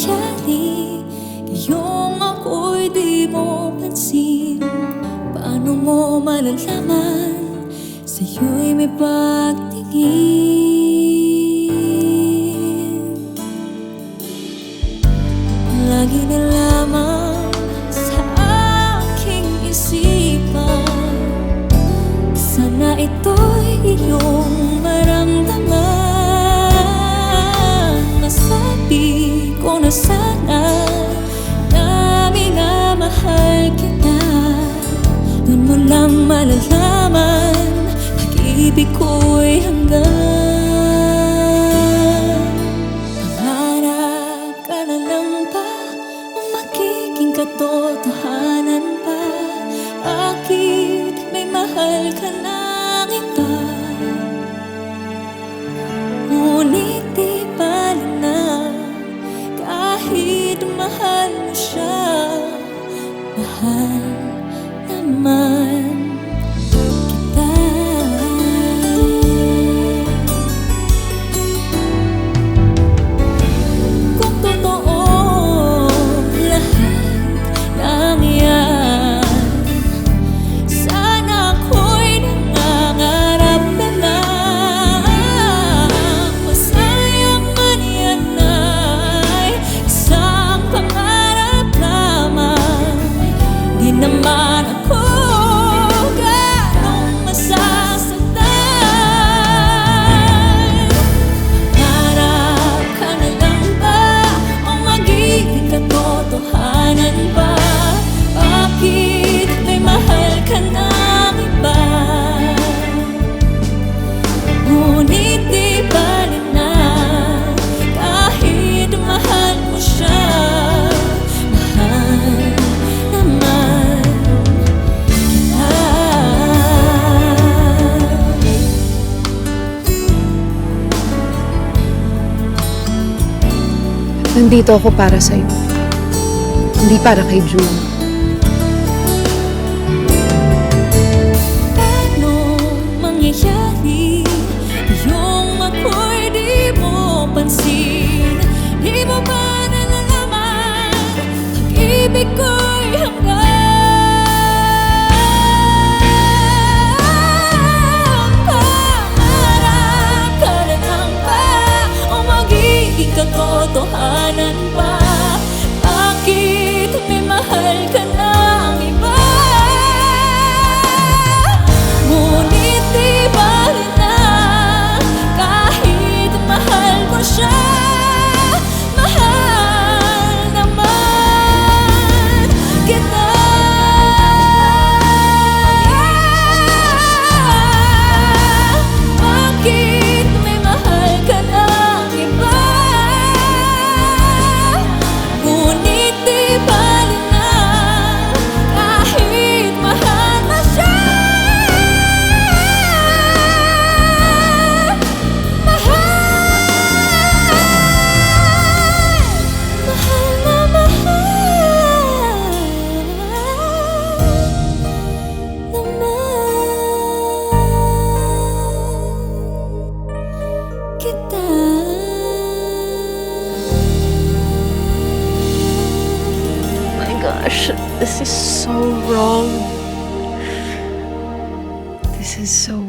mangyayari ngayong ako'y di mo pansin? Paano mo malalaman sa'yo'y may pagtingin? Lagi na lamang sa aking isipan, sana ito'y iyong maramdaman. Masabi ko na sana na minamahal kita. Doon mo lang malalaman pag-ibig ko'y hanggan. Pangarap ka na lang ba o magiging katotohanan pa? Bakit may mahal ka ng iba? Ngunit di bali na kahit mahal mo siya. Mahal naman kita. Kung totoo lahat ng yan, sana ako'y nangangarap na lang. Masaya man yan ay isang pangarap lamang. Di naman ako ganong masasaktan. Pangarap ka na lang ba o magiging katotohanan ba? Bakit may mahal ka ng iba? Ngunit di bali na kahit mahal mo siya. Mahal naman kita. Nandito ako para sa'yo, hindi para kay June. Paano mangyayari yung ako'y di mo pansin? Di mo ba nalalaman pag-ibig ko'y hanggan? Pangarap ka na lang ba o magiging katotohanan pa? Bakit may mahal ka ng iba? Ngunit di bali na kahit mahal mo siya. Mahal naman kita. Bakit may mahal ka ng iba? Ngunit di bali na kahit mahal mo siya. Mahal na mahal naman kita. My gosh, this is so wrong. This is so